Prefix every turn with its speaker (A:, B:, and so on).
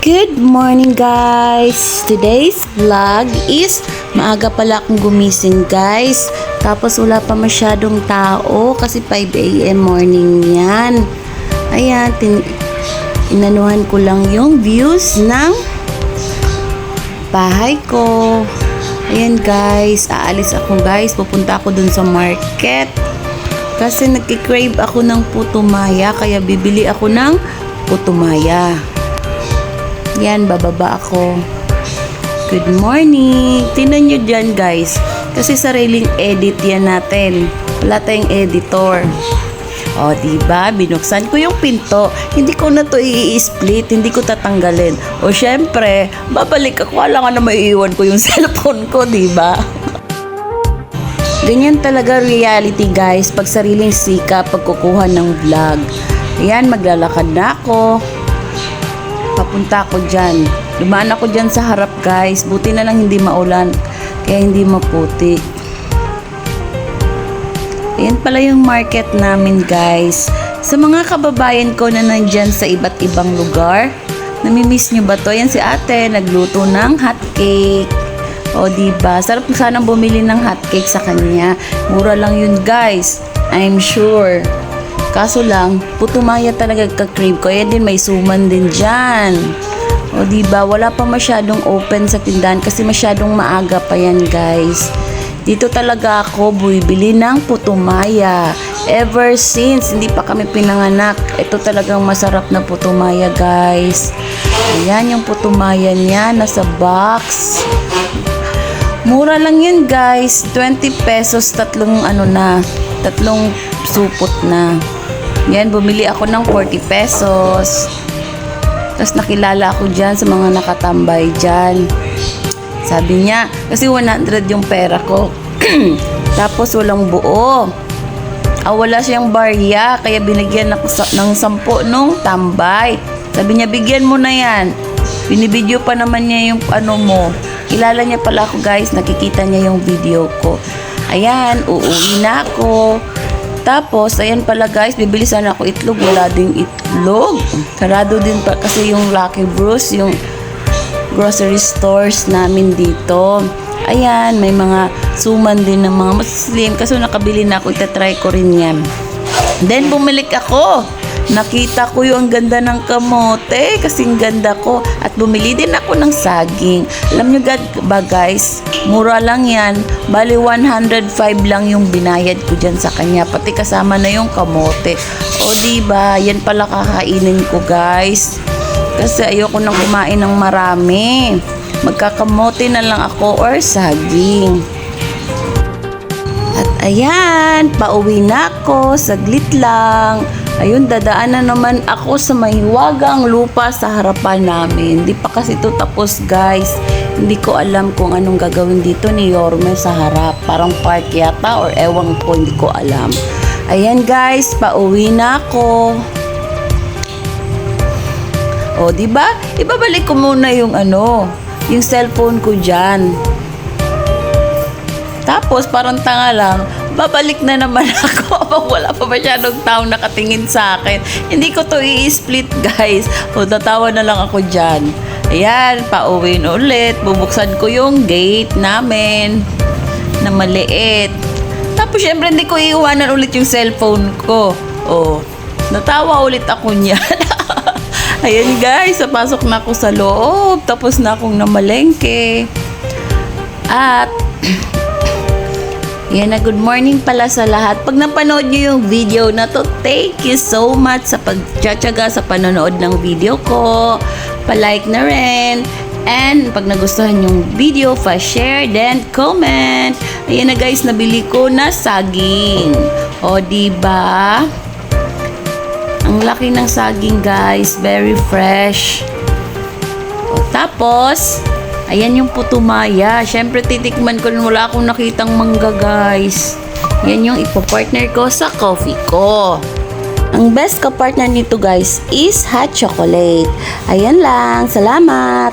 A: Good morning guys! Today's vlog is maaga pala akong gumising guys. Tapos wala pa masyadong tao kasi 5 AM morning yan. Ayan, inanuhan ko lang yung views ng bahay ko. Ayan guys, aalis ako guys. Pupunta ako dun sa market. Kasi nagkikrave ako ng putumaya kaya bibili ako ng putumaya. Yan, bababa ako. Good morning. Tingnan nyo dyan guys. Kasi sariling edit yan natin. Wala tayong editor. O, diba? Binuksan ko yung pinto. Hindi ko na to i-split. Hindi ko tatanggalin. O, syempre, babalik ako. Wala nga na maiiwan ko yung cellphone ko, diba? Ganyan talaga reality guys. Pag sariling sika, pagkukuha ng vlog. Ayan, maglalakad na ako. Papunta ako dyan. Dumaan ako dyan sa harap guys. Buti na lang hindi maulan. Kaya hindi maputi. Ayan pala yung market namin guys. Sa mga kababayan ko na nandyan sa iba't ibang lugar. Namimiss nyo ba to? Ayan si ate. Nagluto ng hotcake. O diba? Sarap sanang bumili ng hotcake sa kanya. Mura lang yun guys. I'm sure. Kaso lang, putumaya talaga ka-crave ko. Ayan din, may suman din dyan. O diba, wala pa masyadong open sa tindahan kasi masyadong maaga pa yan guys. Dito talaga ako bumibili ng putumaya. Ever since, hindi pa kami pinanganak. Ito talagang masarap na putumaya guys. Ayan yung putumaya niya, nasa box. Mura lang yun guys. 20 pesos, tatlong supot na. Yan, bumili ako ng 40 pesos. Tapos nakilala ako dyan sa mga nakatambay dyan. Sabi niya, kasi 100 yung pera ko. Tapos walang buo. Wala siyang barya, kaya binigyan ako ng 10 nung tambay. Sabi niya, bigyan mo na yan. Binibideo pa naman niya yung mo. Kilala niya pala ako guys, nakikita niya yung video ko. Ayan, uuwi na ako. Tapos, ayan pala guys, bibili sana ako itlog. Wala ding itlog. Sarado din pa kasi yung Lucky Bruce, yung grocery stores namin dito. Ayan, may mga suman din ng mga Muslim. Kasi nakabili na ako, itatry ko rin yan. Then, bumalik ako. Nakita ko yung ganda ng kamote. Kasing ganda ko. At bumili din ako ng saging. Alam nyo ba guys, mura lang yan. Bali 105 lang yung binayad ko dyan sa kanya. Pati kasama na yung kamote. O diba, yan pala kakainin ko guys. Kasi ayoko nang kumain ng marami. Magkakamote na lang ako or saging. At ayan, pauwi na ako. Saglit lang. Ayun, dadaan na naman ako sa mahiwagang lupa sa harapan namin. Hindi pa kasi ito tapos guys. Hindi ko alam kung anong gagawin dito ni Yorme sa harap. Parang park yata or ewan ko, hindi ko alam. Ayan guys, pauwi na ako. O, diba? Ibabalik ko muna yung yung cellphone ko dyan. Tapos, parang tanga lang, babalik na naman ako pag wala pa masyadong tao nakatingin sa akin. Hindi ko to i-split guys. O, tatawa na lang ako dyan. Ayan, pauwi na ulit. Bubuksan ko yung gate namin na maliit. Tapos, syempre, hindi ko iiwanan ulit yung cellphone ko. O, natawa ulit ako niyan. Ayan guys, napasok na ako sa loob. Tapos na akong namalengke. At yan na, good morning pala sa lahat. Pag napanood nyo yung video na to, thank you so much sa pagtsatsaga sa panonood ng video ko. Pa-like na rin. And pag nagustuhan yung video, pa-share, then comment. Ayan na guys, nabili ko na saging. O, diba? Ang laki ng saging guys. Very fresh. O, tapos, ayan yung putumaya. Siyempre, titikman ko rin. Wala akong nakitang mangga, guys. Yan yung ipo-partner ko sa coffee ko. Ang best ka-partner nito, guys, is hot chocolate. Ayan lang. Salamat!